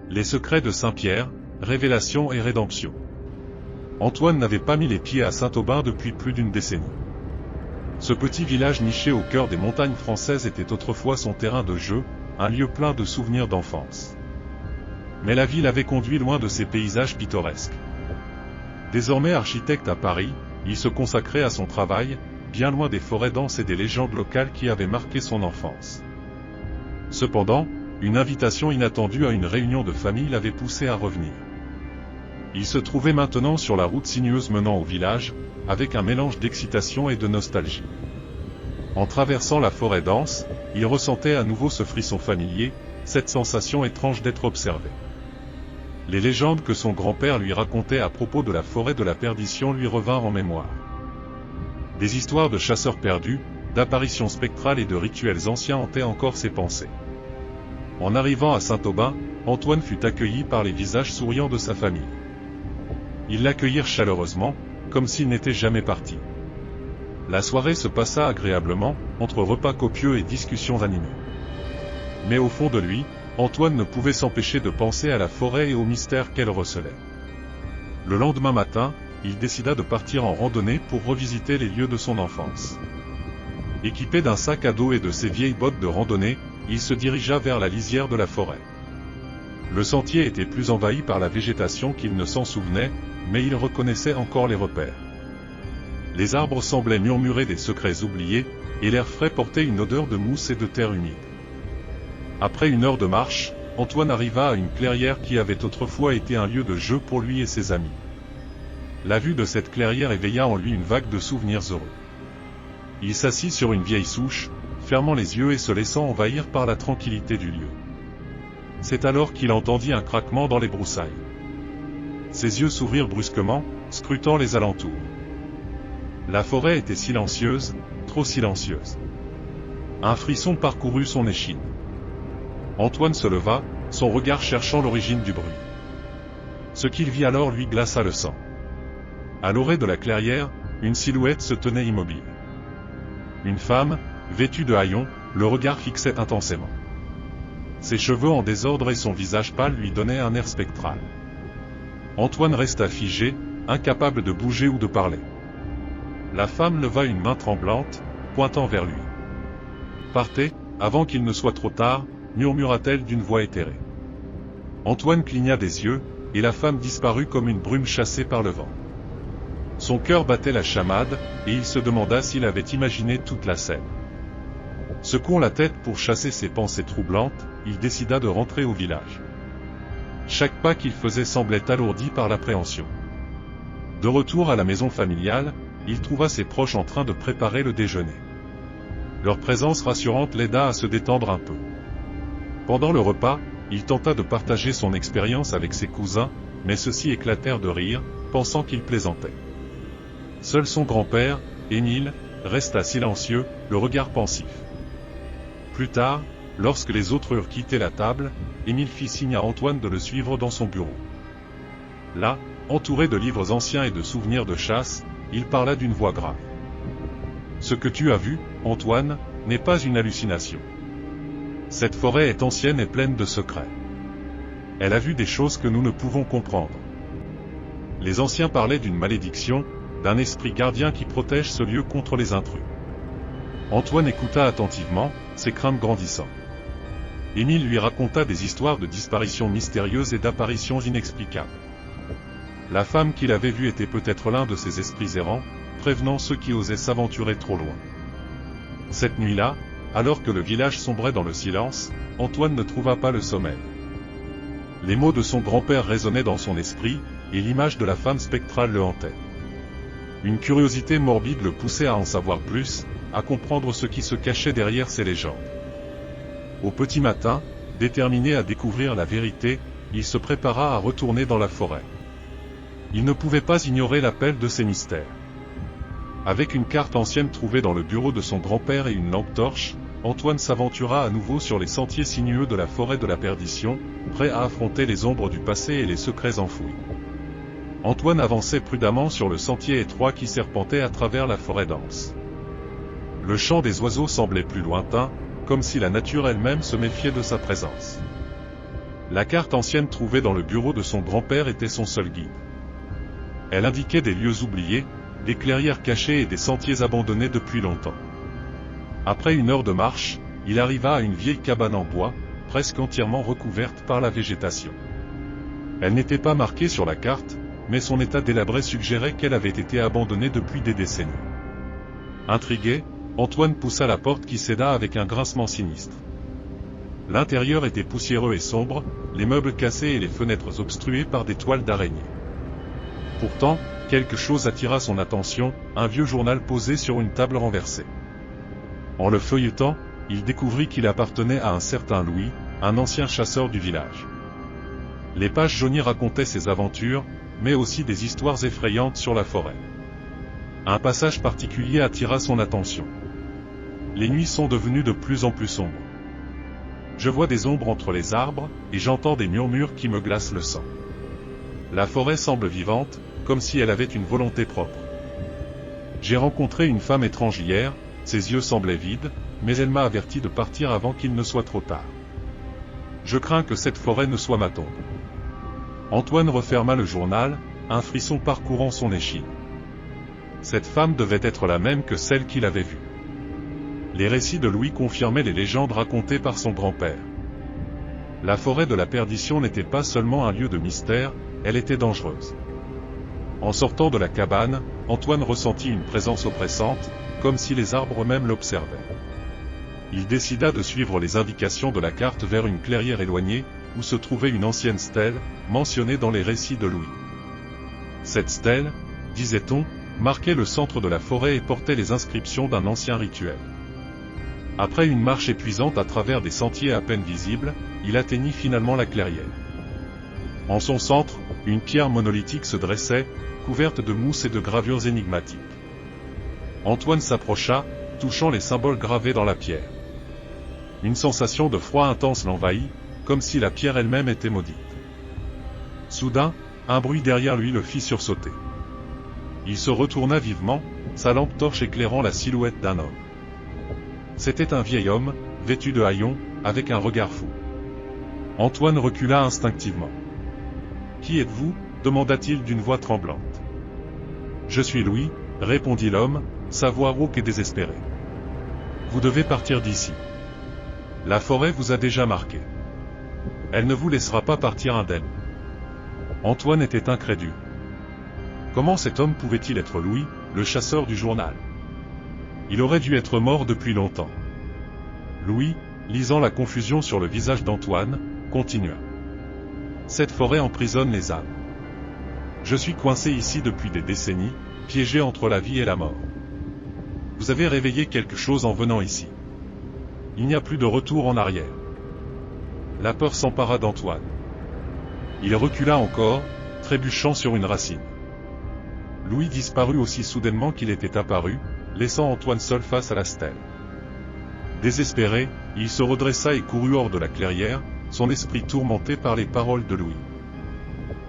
Les secrets de Saint-Pierre, révélation et rédemption. Antoine n'avait pas mis les pieds à Saint-Aubin depuis plus d'une décennie. Ce petit village niché au cœur des montagnes françaises était autrefois son terrain de jeu, un lieu plein de souvenirs d'enfance. Mais la ville avait conduit loin de ses paysages pittoresques. Désormais architecte à Paris, il se consacrait à son travail, bien loin des forêts denses et des légendes locales qui avaient marqué son enfance. Cependant, une invitation inattendue à une réunion de famille l'avait poussé à revenir. Il se trouvait maintenant sur la route sinueuse menant au village, avec un mélange d'excitation et de nostalgie. En traversant la forêt dense, il ressentait à nouveau ce frisson familier, cette sensation étrange d'être observé. Les légendes que son grand-père lui racontait à propos de la forêt de la perdition lui revinrent en mémoire. Des histoires de chasseurs perdus, d'apparitions spectrales et de rituels anciens hantaient encore ses pensées. En arrivant à Saint-Aubin, Antoine fut accueilli par les visages souriants de sa famille. Ils l'accueillirent chaleureusement, comme s'il n'était jamais parti. La soirée se passa agréablement, entre repas copieux et discussions animées. Mais au fond de lui, Antoine ne pouvait s'empêcher de penser à la forêt et au mystère qu'elle recelait. Le lendemain matin, il décida de partir en randonnée pour revisiter les lieux de son enfance. Équipé d'un sac à dos et de ses vieilles bottes de randonnée, il se dirigea vers la lisière de la forêt. Le sentier était plus envahi par la végétation qu'il ne s'en souvenait, mais il reconnaissait encore les repères. Les arbres semblaient murmurer des secrets oubliés, et l'air frais portait une odeur de mousse et de terre humide. Après une heure de marche, Antoine arriva à une clairière qui avait autrefois été un lieu de jeu pour lui et ses amis. La vue de cette clairière éveilla en lui une vague de souvenirs heureux. Il s'assit sur une vieille souche, fermant les yeux et se laissant envahir par la tranquillité du lieu. C'est alors qu'il entendit un craquement dans les broussailles. Ses yeux s'ouvrirent brusquement, scrutant les alentours. La forêt était silencieuse, trop silencieuse. Un frisson parcourut son échine. Antoine se leva, son regard cherchant l'origine du bruit. Ce qu'il vit alors lui glaça le sang. À l'orée de la clairière, une silhouette se tenait immobile. Une femme, vêtue de haillons, le regard fixait intensément. Ses cheveux en désordre et son visage pâle lui donnaient un air spectral. Antoine resta figé, incapable de bouger ou de parler. La femme leva une main tremblante, pointant vers lui. « Partez, avant qu'il ne soit trop tard », murmura-t-elle d'une voix éthérée. Antoine cligna des yeux, et la femme disparut comme une brume chassée par le vent. Son cœur battait la chamade, et il se demanda s'il avait imaginé toute la scène. Secouant la tête pour chasser ses pensées troublantes, il décida de rentrer au village. Chaque pas qu'il faisait semblait alourdi par l'appréhension. De retour à la maison familiale, il trouva ses proches en train de préparer le déjeuner. Leur présence rassurante l'aida à se détendre un peu. Pendant le repas, il tenta de partager son expérience avec ses cousins, mais ceux-ci éclatèrent de rire, pensant qu'il plaisantait. Seul son grand-père, Émile, resta silencieux, le regard pensif. Plus tard, lorsque les autres eurent quitté la table, Émile fit signe à Antoine de le suivre dans son bureau. Là, entouré de livres anciens et de souvenirs de chasse, il parla d'une voix grave. « Ce que tu as vu, Antoine, n'est pas une hallucination. Cette forêt est ancienne et pleine de secrets. Elle a vu des choses que nous ne pouvons comprendre. Les anciens parlaient d'une malédiction, d'un esprit gardien qui protège ce lieu contre les intrus. » Antoine écouta attentivement, ses craintes grandissant. Émile lui raconta des histoires de disparitions mystérieuses et d'apparitions inexplicables. La femme qu'il avait vue était peut-être l'un de ces esprits errants, prévenant ceux qui osaient s'aventurer trop loin. Cette nuit-là, alors que le village sombrait dans le silence, Antoine ne trouva pas le sommeil. Les mots de son grand-père résonnaient dans son esprit, et l'image de la femme spectrale le hantait. Une curiosité morbide le poussait à en savoir plus, à comprendre ce qui se cachait derrière ces légendes. Au petit matin, déterminé à découvrir la vérité, il se prépara à retourner dans la forêt. Il ne pouvait pas ignorer l'appel de ces mystères. Avec une carte ancienne trouvée dans le bureau de son grand-père et une lampe torche, Antoine s'aventura à nouveau sur les sentiers sinueux de la forêt de la perdition, prêt à affronter les ombres du passé et les secrets enfouis. Antoine avançait prudemment sur le sentier étroit qui serpentait à travers la forêt dense. Le chant des oiseaux semblait plus lointain, comme si la nature elle-même se méfiait de sa présence. La carte ancienne trouvée dans le bureau de son grand-père était son seul guide. Elle indiquait des lieux oubliés, des clairières cachées et des sentiers abandonnés depuis longtemps. Après 1 heure de marche, il arriva à une vieille cabane en bois, presque entièrement recouverte par la végétation. Elle n'était pas marquée sur la carte, mais son état délabré suggérait qu'elle avait été abandonnée depuis des décennies. Intrigué, Antoine poussa la porte qui céda avec un grincement sinistre. L'intérieur était poussiéreux et sombre, les meubles cassés et les fenêtres obstruées par des toiles d'araignée. Pourtant, quelque chose attira son attention, un vieux journal posé sur une table renversée. En le feuilletant, il découvrit qu'il appartenait à un certain Louis, un ancien chasseur du village. Les pages jaunies racontaient ses aventures, mais aussi des histoires effrayantes sur la forêt. Un passage particulier attira son attention. Les nuits sont devenues de plus en plus sombres. Je vois des ombres entre les arbres, et j'entends des murmures qui me glacent le sang. La forêt semble vivante, comme si elle avait une volonté propre. J'ai rencontré une femme étrange hier, ses yeux semblaient vides, mais elle m'a averti de partir avant qu'il ne soit trop tard. Je crains que cette forêt ne soit ma tombe. Antoine referma le journal, un frisson parcourant son échine. Cette femme devait être la même que celle qu'il avait vue. Les récits de Louis confirmaient les légendes racontées par son grand-père. La forêt de la perdition n'était pas seulement un lieu de mystère, elle était dangereuse. En sortant de la cabane, Antoine ressentit une présence oppressante, comme si les arbres eux-mêmes l'observaient. Il décida de suivre les indications de la carte vers une clairière éloignée, où se trouvait une ancienne stèle, mentionnée dans les récits de Louis. Cette stèle, disait-on, marquait le centre de la forêt et portait les inscriptions d'un ancien rituel. Après une marche épuisante à travers des sentiers à peine visibles, il atteignit finalement la clairière. En son centre, une pierre monolithique se dressait, couverte de mousse et de gravures énigmatiques. Antoine s'approcha, touchant les symboles gravés dans la pierre. Une sensation de froid intense l'envahit, comme si la pierre elle-même était maudite. Soudain, un bruit derrière lui le fit sursauter. Il se retourna vivement, sa lampe torche éclairant la silhouette d'un homme. C'était un vieil homme, vêtu de haillons, avec un regard fou. Antoine recula instinctivement. « Qui êtes-vous » demanda-t-il d'une voix tremblante. « Je suis Louis » répondit l'homme, sa voix rauque et désespérée. « Vous devez partir d'ici. La forêt vous a déjà marqué. Elle ne vous laissera pas partir indemne. » Antoine était incrédule. Comment cet homme pouvait-il être Louis, le chasseur du journal? Il aurait dû être mort depuis longtemps. Louis, lisant la confusion sur le visage d'Antoine, continua. Cette forêt emprisonne les âmes. Je suis coincé ici depuis des décennies, piégé entre la vie et la mort. Vous avez réveillé quelque chose en venant ici. Il n'y a plus de retour en arrière. La peur s'empara d'Antoine. Il recula encore, trébuchant sur une racine. Louis disparut aussi soudainement qu'il était apparu, laissant Antoine seul face à la stèle. Désespéré, il se redressa et courut hors de la clairière, son esprit tourmenté par les paroles de Louis.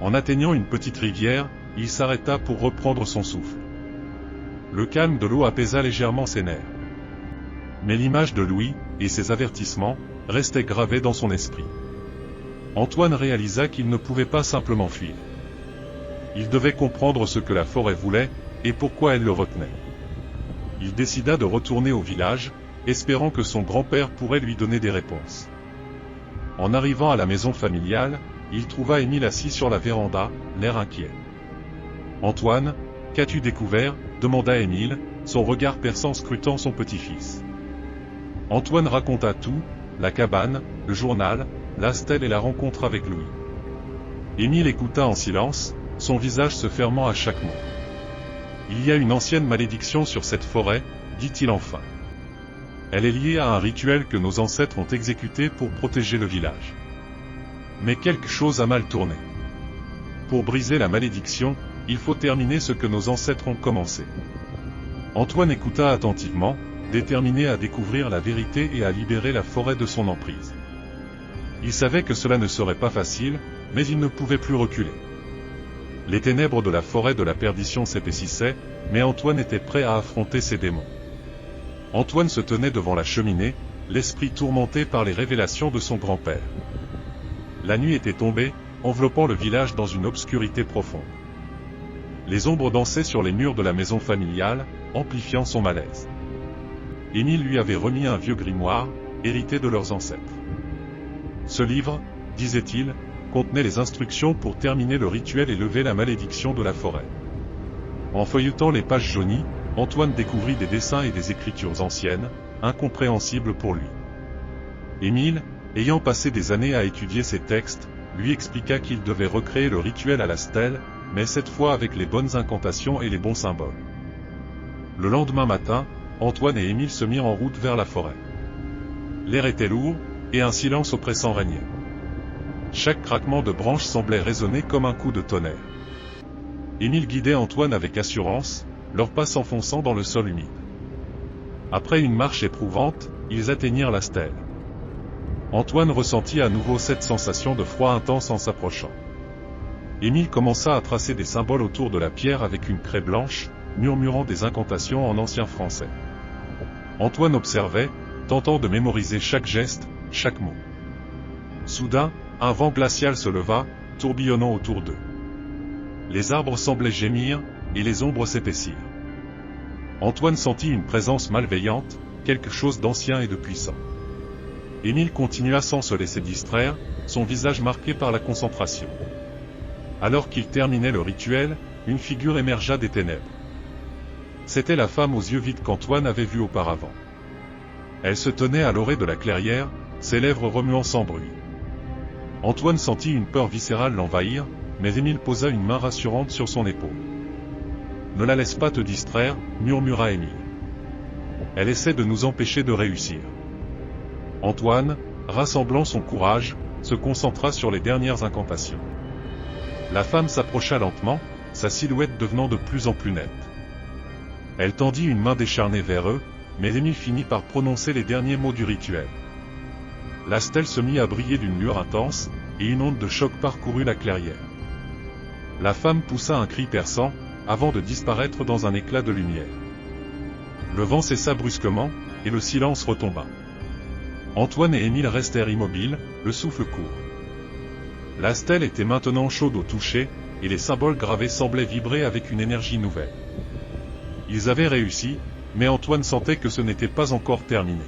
En atteignant une petite rivière, il s'arrêta pour reprendre son souffle. Le calme de l'eau apaisa légèrement ses nerfs. Mais l'image de Louis, et ses avertissements, restaient gravés dans son esprit. Antoine réalisa qu'il ne pouvait pas simplement fuir. Il devait comprendre ce que la forêt voulait, et pourquoi elle le retenait. Il décida de retourner au village, espérant que son grand-père pourrait lui donner des réponses. En arrivant à la maison familiale, il trouva Émile assis sur la véranda, l'air inquiet. « Antoine, qu'as-tu découvert » demanda Émile, son regard perçant scrutant son petit-fils. Antoine raconta tout, la cabane, le journal, la stèle et la rencontre avec Louis. Émile écouta en silence, son visage se fermant à chaque mot. « Il y a une ancienne malédiction sur cette forêt, » dit-il enfin. « Elle est liée à un rituel que nos ancêtres ont exécuté pour protéger le village. Mais quelque chose a mal tourné. Pour briser la malédiction, il faut terminer ce que nos ancêtres ont commencé. » Antoine écouta attentivement, déterminé à découvrir la vérité et à libérer la forêt de son emprise. Il savait que cela ne serait pas facile, mais il ne pouvait plus reculer. Les ténèbres de la forêt de la perdition s'épaississaient, mais Antoine était prêt à affronter ses démons. Antoine se tenait devant la cheminée, l'esprit tourmenté par les révélations de son grand-père. La nuit était tombée, enveloppant le village dans une obscurité profonde. Les ombres dansaient sur les murs de la maison familiale, amplifiant son malaise. Émile lui avait remis un vieux grimoire, hérité de leurs ancêtres. Ce livre, disait-il, contenait les instructions pour terminer le rituel et lever la malédiction de la forêt. En feuilletant les pages jaunies, Antoine découvrit des dessins et des écritures anciennes, incompréhensibles pour lui. Émile, ayant passé des années à étudier ces textes, lui expliqua qu'il devait recréer le rituel à la stèle, mais cette fois avec les bonnes incantations et les bons symboles. Le lendemain matin, Antoine et Émile se mirent en route vers la forêt. L'air était lourd, et un silence oppressant régnait. Chaque craquement de branches semblait résonner comme un coup de tonnerre. Émile guidait Antoine avec assurance, leurs pas s'enfonçant dans le sol humide. Après une marche éprouvante, ils atteignirent la stèle. Antoine ressentit à nouveau cette sensation de froid intense en s'approchant. Émile commença à tracer des symboles autour de la pierre avec une craie blanche, murmurant des incantations en ancien français. Antoine observait, tentant de mémoriser chaque geste, chaque mot. Soudain, un vent glacial se leva, tourbillonnant autour d'eux. Les arbres semblaient gémir, et les ombres s'épaissirent. Antoine sentit une présence malveillante, quelque chose d'ancien et de puissant. Émile continua sans se laisser distraire, son visage marqué par la concentration. Alors qu'il terminait le rituel, une figure émergea des ténèbres. C'était la femme aux yeux vides qu'Antoine avait vue auparavant. Elle se tenait à l'orée de la clairière, ses lèvres remuant sans bruit. Antoine sentit une peur viscérale l'envahir, mais Émile posa une main rassurante sur son épaule. « Ne la laisse pas te distraire, » murmura Émile. « Elle essaie de nous empêcher de réussir. » Antoine, rassemblant son courage, se concentra sur les dernières incantations. La femme s'approcha lentement, sa silhouette devenant de plus en plus nette. Elle tendit une main décharnée vers eux, mais Émile finit par prononcer les derniers mots du rituel. La stèle se mit à briller d'une lueur intense, et une onde de choc parcourut la clairière. La femme poussa un cri perçant, avant de disparaître dans un éclat de lumière. Le vent cessa brusquement, et le silence retomba. Antoine et Émile restèrent immobiles, le souffle court. La stèle était maintenant chaude au toucher, et les symboles gravés semblaient vibrer avec une énergie nouvelle. Ils avaient réussi, mais Antoine sentait que ce n'était pas encore terminé.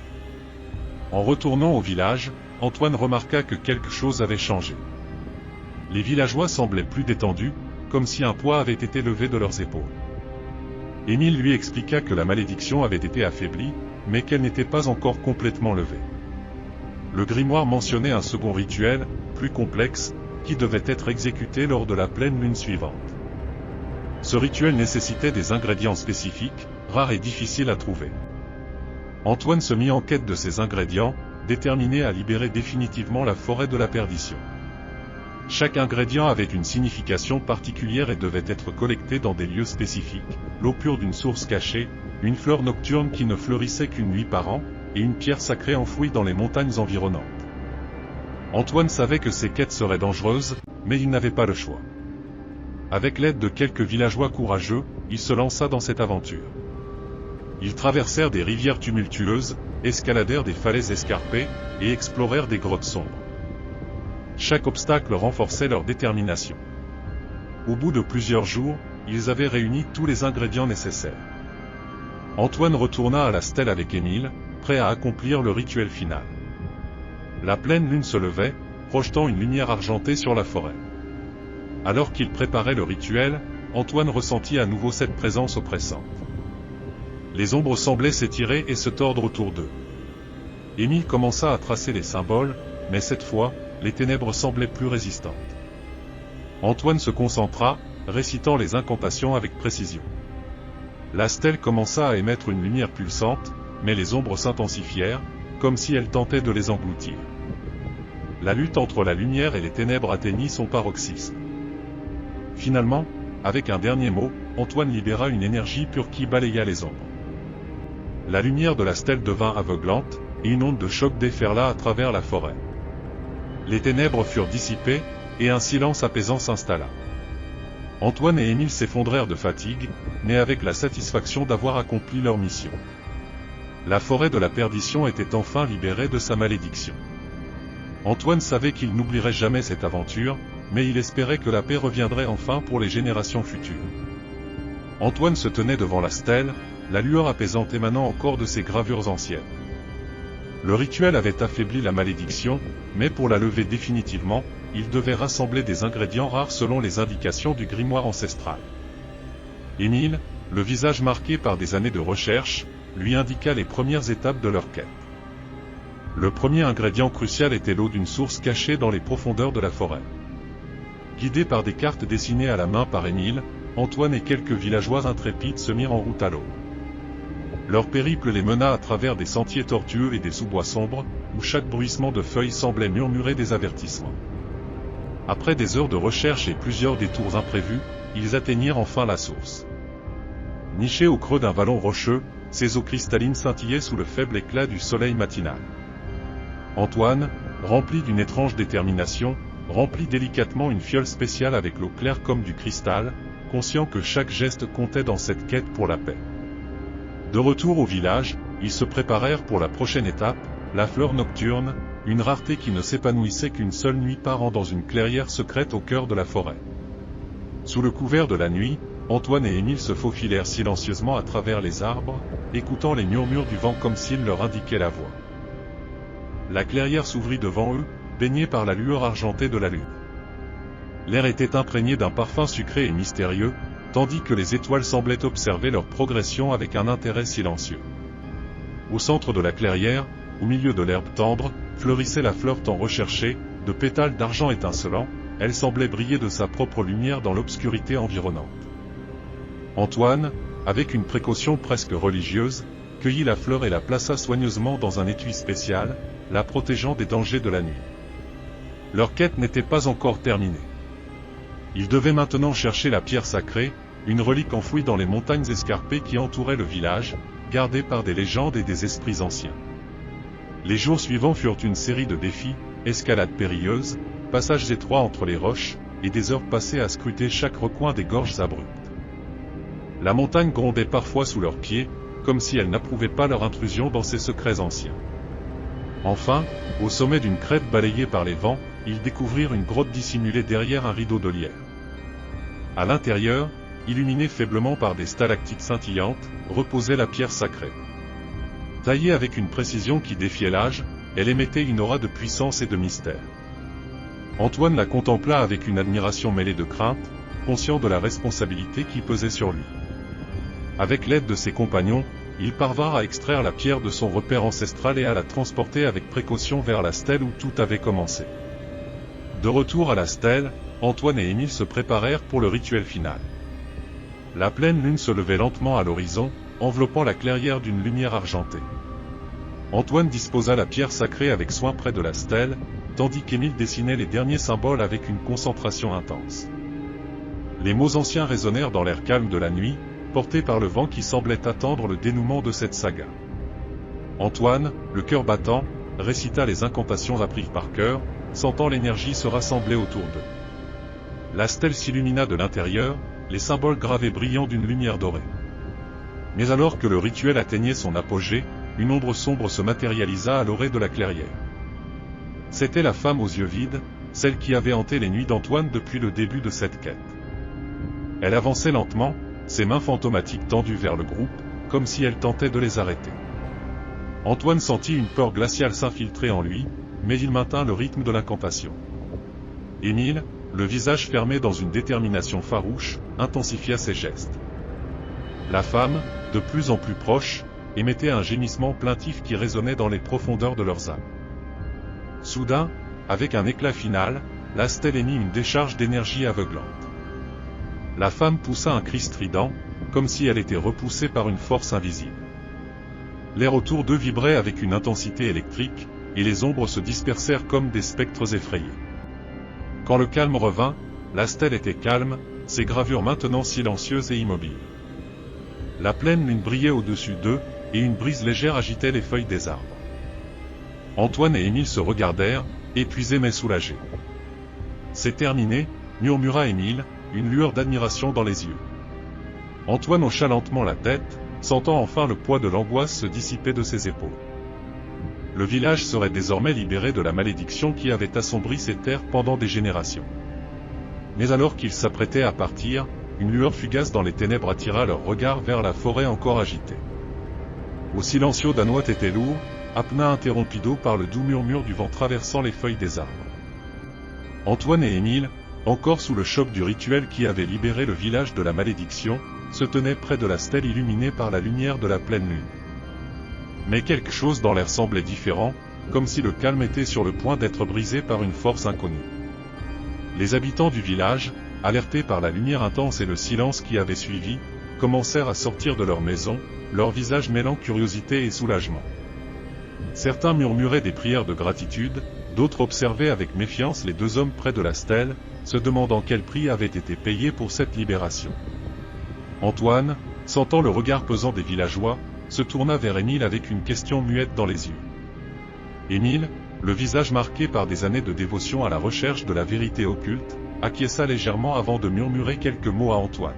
En retournant au village, Antoine remarqua que quelque chose avait changé. Les villageois semblaient plus détendus, comme si un poids avait été levé de leurs épaules. Émile lui expliqua que la malédiction avait été affaiblie, mais qu'elle n'était pas encore complètement levée. Le grimoire mentionnait un second rituel, plus complexe, qui devait être exécuté lors de la pleine lune suivante. Ce rituel nécessitait des ingrédients spécifiques, rares et difficiles à trouver. Antoine se mit en quête de ces ingrédients, déterminé à libérer définitivement la forêt de la perdition. Chaque ingrédient avait une signification particulière et devait être collecté dans des lieux spécifiques, l'eau pure d'une source cachée, une fleur nocturne qui ne fleurissait qu'une nuit par an, et une pierre sacrée enfouie dans les montagnes environnantes. Antoine savait que ces quêtes seraient dangereuses, mais il n'avait pas le choix. Avec l'aide de quelques villageois courageux, il se lança dans cette aventure. Ils traversèrent des rivières tumultueuses, escaladèrent des falaises escarpées, et explorèrent des grottes sombres. Chaque obstacle renforçait leur détermination. Au bout de plusieurs jours, ils avaient réuni tous les ingrédients nécessaires. Antoine retourna à la stèle avec Émile, prêt à accomplir le rituel final. La pleine lune se levait, projetant une lumière argentée sur la forêt. Alors qu'il préparait le rituel, Antoine ressentit à nouveau cette présence oppressante. Les ombres semblaient s'étirer et se tordre autour d'eux. Émile commença à tracer les symboles, mais cette fois, les ténèbres semblaient plus résistantes. Antoine se concentra, récitant les incantations avec précision. La stèle commença à émettre une lumière pulsante, mais les ombres s'intensifièrent, comme si elles tentaient de les engloutir. La lutte entre la lumière et les ténèbres atteignit son paroxysme. Finalement, avec un dernier mot, Antoine libéra une énergie pure qui balaya les ombres. La lumière de la stèle devint aveuglante, et une onde de choc déferla à travers la forêt. Les ténèbres furent dissipées, et un silence apaisant s'installa. Antoine et Émile s'effondrèrent de fatigue, mais avec la satisfaction d'avoir accompli leur mission. La forêt de la perdition était enfin libérée de sa malédiction. Antoine savait qu'il n'oublierait jamais cette aventure, mais il espérait que la paix reviendrait enfin pour les générations futures. Antoine se tenait devant la stèle, la lueur apaisante émanant encore de ses gravures anciennes. Le rituel avait affaibli la malédiction, mais pour la lever définitivement, il devait rassembler des ingrédients rares selon les indications du grimoire ancestral. Émile, le visage marqué par des années de recherche, lui indiqua les premières étapes de leur quête. Le premier ingrédient crucial était l'eau d'une source cachée dans les profondeurs de la forêt. Guidés par des cartes dessinées à la main par Émile, Antoine et quelques villageois intrépides se mirent en route à l'eau. Leur périple les mena à travers des sentiers tortueux et des sous-bois sombres, où chaque bruissement de feuilles semblait murmurer des avertissements. Après des heures de recherche et plusieurs détours imprévus, ils atteignirent enfin la source. Nichée au creux d'un vallon rocheux, ses eaux cristallines scintillaient sous le faible éclat du soleil matinal. Antoine, rempli d'une étrange détermination, remplit délicatement une fiole spéciale avec l'eau claire comme du cristal, conscient que chaque geste comptait dans cette quête pour la paix. De retour au village, ils se préparèrent pour la prochaine étape, la fleur nocturne, une rareté qui ne s'épanouissait qu'une seule nuit par an dans une clairière secrète au cœur de la forêt. Sous le couvert de la nuit, Antoine et Émile se faufilèrent silencieusement à travers les arbres, écoutant les murmures du vent comme s'ils leur indiquaient la voie. La clairière s'ouvrit devant eux, baignée par la lueur argentée de la lune. L'air était imprégné d'un parfum sucré et mystérieux, tandis que les étoiles semblaient observer leur progression avec un intérêt silencieux. Au centre de la clairière, au milieu de l'herbe tendre, fleurissait la fleur tant recherchée, de pétales d'argent étincelants, elle semblait briller de sa propre lumière dans l'obscurité environnante. Antoine, avec une précaution presque religieuse, cueillit la fleur et la plaça soigneusement dans un étui spécial, la protégeant des dangers de la nuit. Leur quête n'était pas encore terminée. Ils devaient maintenant chercher la pierre sacrée, une relique enfouie dans les montagnes escarpées qui entouraient le village, gardée par des légendes et des esprits anciens. Les jours suivants furent une série de défis, escalades périlleuses, passages étroits entre les roches, et des heures passées à scruter chaque recoin des gorges abruptes. La montagne grondait parfois sous leurs pieds, comme si elle n'approuvait pas leur intrusion dans ses secrets anciens. Enfin, au sommet d'une crête balayée par les vents, ils découvrirent une grotte dissimulée derrière un rideau de lierre. À l'intérieur, illuminée faiblement par des stalactites scintillantes, reposait la pierre sacrée. Taillée avec une précision qui défiait l'âge, elle émettait une aura de puissance et de mystère. Antoine la contempla avec une admiration mêlée de crainte, conscient de la responsabilité qui pesait sur lui. Avec l'aide de ses compagnons, ils parvinrent à extraire la pierre de son repère ancestral et à la transporter avec précaution vers la stèle où tout avait commencé. De retour à la stèle, Antoine et Émile se préparèrent pour le rituel final. La pleine lune se levait lentement à l'horizon, enveloppant la clairière d'une lumière argentée. Antoine disposa la pierre sacrée avec soin près de la stèle, tandis qu'Émile dessinait les derniers symboles avec une concentration intense. Les mots anciens résonnèrent dans l'air calme de la nuit, portés par le vent qui semblait attendre le dénouement de cette saga. Antoine, le cœur battant, récita les incantations apprises par cœur, sentant l'énergie se rassembler autour d'eux. La stèle s'illumina de l'intérieur, les symboles gravés brillant d'une lumière dorée. Mais alors que le rituel atteignait son apogée, une ombre sombre se matérialisa à l'orée de la clairière. C'était la femme aux yeux vides, celle qui avait hanté les nuits d'Antoine depuis le début de cette quête. Elle avançait lentement, ses mains fantomatiques tendues vers le groupe, comme si elle tentait de les arrêter. Antoine sentit une peur glaciale s'infiltrer en lui, mais il maintint le rythme de l'incantation. Émile, le visage fermé dans une détermination farouche, intensifia ses gestes. La femme, de plus en plus proche, émettait un gémissement plaintif qui résonnait dans les profondeurs de leurs âmes. Soudain, avec un éclat final, la stèle émit une décharge d'énergie aveuglante. La femme poussa un cri strident, comme si elle était repoussée par une force invisible. L'air autour d'eux vibrait avec une intensité électrique, et les ombres se dispersèrent comme des spectres effrayés. Quand le calme revint, la stèle était calme, ses gravures maintenant silencieuses et immobiles. La pleine lune brillait au-dessus d'eux, et une brise légère agitait les feuilles des arbres. Antoine et Émile se regardèrent, épuisés mais soulagés. « C'est terminé », murmura Émile, une lueur d'admiration dans les yeux. Antoine hocha lentement la tête, sentant enfin le poids de l'angoisse se dissiper de ses épaules. le village serait désormais libéré de la malédiction qui avait assombri ces terres pendant des générations. Mais alors qu'ils s'apprêtaient à partir, une lueur fugace dans les ténèbres attira leur regard vers la forêt encore agitée. Au silencio danois était lourd, apna interrompido par le doux murmure du vent traversant les feuilles des arbres. Antoine et Émile, encore sous le choc du rituel qui avait libéré le village de la malédiction, se tenaient près de la stèle illuminée par la lumière de la pleine lune. Mais quelque chose dans l'air semblait différent, comme si le calme était sur le point d'être brisé par une force inconnue. Les habitants du village, alertés par la lumière intense et le silence qui avait suivi, commencèrent à sortir de leurs maisons, leurs visages mêlant curiosité et soulagement. Certains murmuraient des prières de gratitude, d'autres observaient avec méfiance les deux hommes près de la stèle, se demandant quel prix avait été payé pour cette libération. Antoine, sentant le regard pesant des villageois, se tourna vers Émile avec une question muette dans les yeux. Émile, le visage marqué par des années de dévotion à la recherche de la vérité occulte, acquiesça légèrement avant de murmurer quelques mots à Antoine.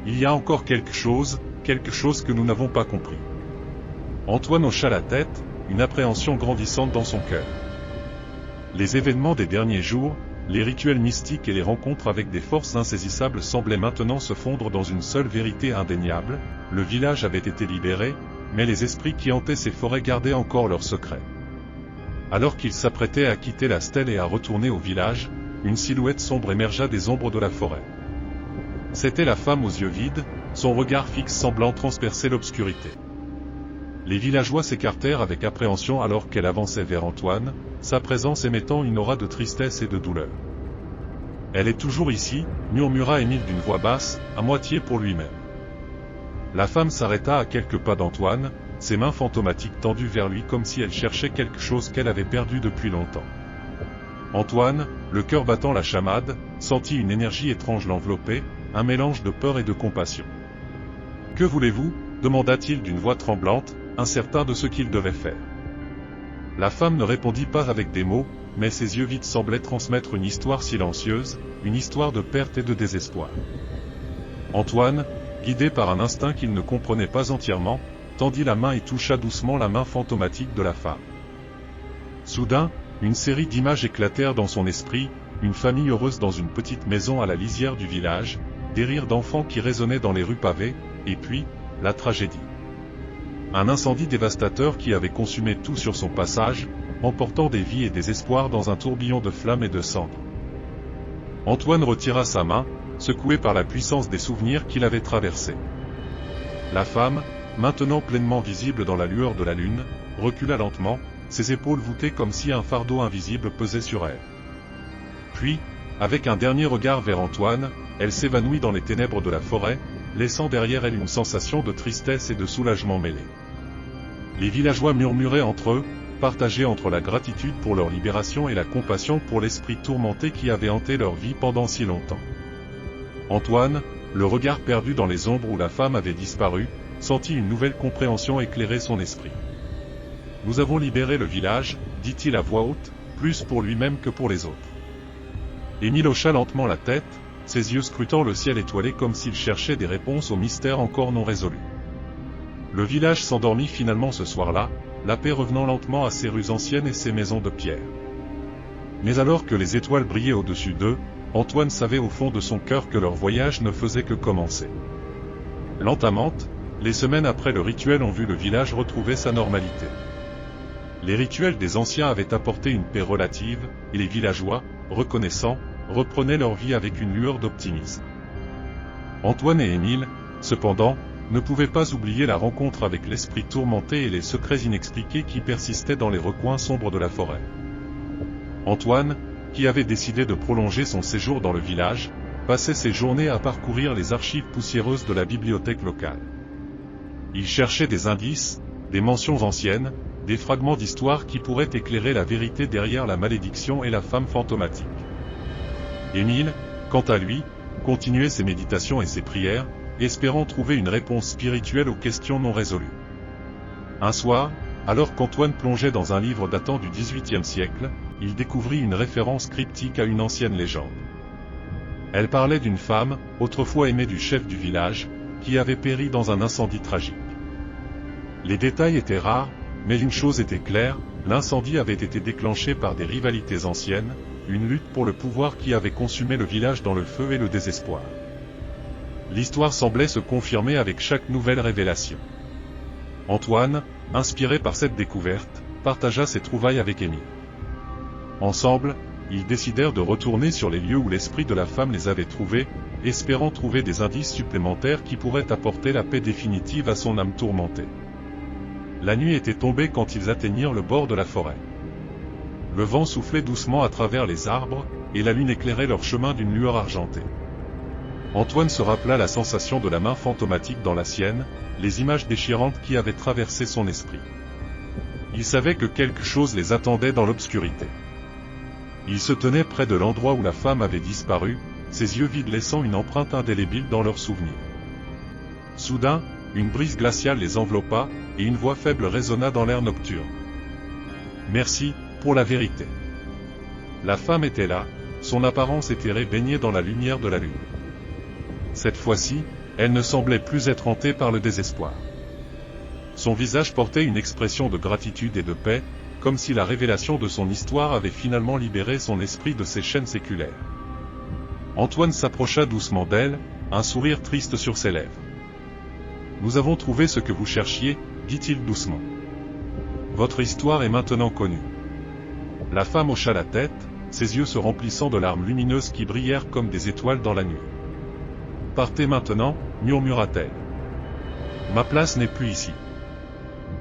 Il y a encore quelque chose que nous n'avons pas compris. Antoine hocha la tête, une appréhension grandissante dans son cœur. Les événements des derniers jours, les rituels mystiques et les rencontres avec des forces insaisissables semblaient maintenant se fondre dans une seule vérité indéniable, le village avait été libéré, mais les esprits qui hantaient ces forêts gardaient encore leurs secrets. Alors qu'ils s'apprêtaient à quitter la stèle et à retourner au village, une silhouette sombre émergea des ombres de la forêt. C'était la femme aux yeux vides, son regard fixe semblant transpercer l'obscurité. Les villageois s'écartèrent avec appréhension alors qu'elle avançait vers Antoine, sa présence émettant une aura de tristesse et de douleur. « Elle est toujours ici » murmura Émile d'une voix basse, à moitié pour lui-même. La femme s'arrêta à quelques pas d'Antoine, ses mains fantomatiques tendues vers lui comme si elle cherchait quelque chose qu'elle avait perdu depuis longtemps. Antoine, le cœur battant la chamade, sentit une énergie étrange l'envelopper, un mélange de peur et de compassion. « Que voulez-vous » demanda-t-il d'une voix tremblante, incertain de ce qu'il devait faire. La femme ne répondit pas avec des mots, mais ses yeux vides semblaient transmettre une histoire silencieuse, une histoire de perte et de désespoir. Antoine, guidé par un instinct qu'il ne comprenait pas entièrement, tendit la main et toucha doucement la main fantomatique de la femme. Soudain, une série d'images éclatèrent dans son esprit, une famille heureuse dans une petite maison à la lisière du village, des rires d'enfants qui résonnaient dans les rues pavées, et puis, la tragédie. Un incendie dévastateur qui avait consumé tout sur son passage, emportant des vies et des espoirs dans un tourbillon de flammes et de cendres. Antoine retira sa main, secoué par la puissance des souvenirs qu'il avait traversés. La femme, maintenant pleinement visible dans la lueur de la lune, recula lentement, ses épaules voûtées comme si un fardeau invisible pesait sur elle. Puis, avec un dernier regard vers Antoine, elle s'évanouit dans les ténèbres de la forêt, laissant derrière elle une sensation de tristesse et de soulagement mêlés. Les villageois murmuraient entre eux, partagés entre la gratitude pour leur libération et la compassion pour l'esprit tourmenté qui avait hanté leur vie pendant si longtemps. Antoine, le regard perdu dans les ombres où la femme avait disparu, sentit une nouvelle compréhension éclairer son esprit. « Nous avons libéré le village » dit-il à voix haute, plus pour lui-même que pour les autres. Émile hocha lentement la tête, ses yeux scrutant le ciel étoilé comme s'il cherchait des réponses aux mystères encore non résolus. Le village s'endormit finalement ce soir-là, la paix revenant lentement à ses rues anciennes et ses maisons de pierre. Mais alors que les étoiles brillaient au-dessus d'eux, Antoine savait au fond de son cœur que leur voyage ne faisait que commencer. Lentement, les semaines après le rituel ont vu le village retrouver sa normalité. Les rituels des anciens avaient apporté une paix relative, et les villageois, reconnaissants, reprenaient leur vie avec une lueur d'optimisme. Antoine et Émile, cependant, ne pouvaient pas oublier la rencontre avec l'esprit tourmenté et les secrets inexpliqués qui persistaient dans les recoins sombres de la forêt. Antoine, qui avait décidé de prolonger son séjour dans le village, passait ses journées à parcourir les archives poussiéreuses de la bibliothèque locale. Il cherchait des indices, des mentions anciennes, des fragments d'histoire qui pourraient éclairer la vérité derrière la malédiction et la femme fantomatique. Émile, quant à lui, continuait ses méditations et ses prières, espérant trouver une réponse spirituelle aux questions non résolues. Un soir, alors qu'Antoine plongeait dans un livre datant du XVIIIe siècle, il découvrit une référence cryptique à une ancienne légende. Elle parlait d'une femme, autrefois aimée du chef du village, qui avait péri dans un incendie tragique. Les détails étaient rares, Mais une chose était claire, l'incendie avait été déclenché par des rivalités anciennes, une lutte pour le pouvoir qui avait consumé le village dans le feu et le désespoir. L'histoire semblait se confirmer avec chaque nouvelle révélation. Antoine, inspiré par cette découverte, partagea ses trouvailles avec Émile. Ensemble, ils décidèrent de retourner sur les lieux où l'esprit de la femme les avait trouvés, espérant trouver des indices supplémentaires qui pourraient apporter la paix définitive à son âme tourmentée. La nuit était tombée quand ils atteignirent le bord de la forêt. Le vent soufflait doucement à travers les arbres, et la lune éclairait leur chemin d'une lueur argentée. Antoine se rappela la sensation de la main fantomatique dans la sienne, les images déchirantes qui avaient traversé son esprit. Il savait que quelque chose les attendait dans l'obscurité. Il se tenait près de l'endroit où la femme avait disparu, ses yeux vides laissant une empreinte indélébile dans leurs souvenirs. Soudain, une brise glaciale les enveloppa, et une voix faible résonna dans l'air nocturne. « Merci, pour la vérité. » La femme était là, son apparence éthérée baignée dans la lumière de la lune. Cette fois-ci, elle ne semblait plus être hantée par le désespoir. Son visage portait une expression de gratitude et de paix, comme si la révélation de son histoire avait finalement libéré son esprit de ses chaînes séculaires. Antoine s'approcha doucement d'elle, un sourire triste sur ses lèvres. « Nous avons trouvé ce que vous cherchiez, dit-il doucement. Votre histoire est maintenant connue. » La femme hocha la tête, ses yeux se remplissant de larmes lumineuses qui brillèrent comme des étoiles dans la nuit. « Partez maintenant, murmura-t-elle. Ma place n'est plus ici. »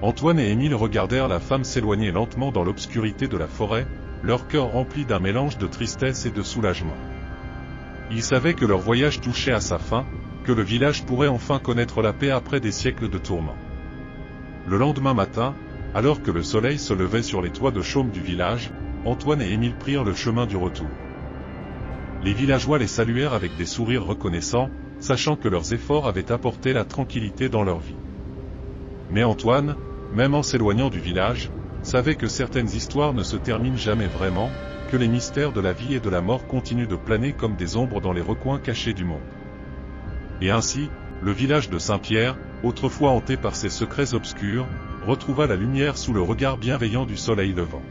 Antoine et Émile regardèrent la femme s'éloigner lentement dans l'obscurité de la forêt, leur cœur rempli d'un mélange de tristesse et de soulagement. Ils savaient que leur voyage touchait à sa fin, que le village pourrait enfin connaître la paix après des siècles de tourments. Le lendemain matin, alors que le soleil se levait sur les toits de chaume du village, Antoine et Émile prirent le chemin du retour. Les villageois les saluèrent avec des sourires reconnaissants, sachant que leurs efforts avaient apporté la tranquillité dans leur vie. Mais Antoine, même en s'éloignant du village, savait que certaines histoires ne se terminent jamais vraiment, que les mystères de la vie et de la mort continuent de planer comme des ombres dans les recoins cachés du monde. Et ainsi, le village de Saint-Pierre, autrefois hanté par ses secrets obscurs, retrouva la lumière sous le regard bienveillant du soleil levant.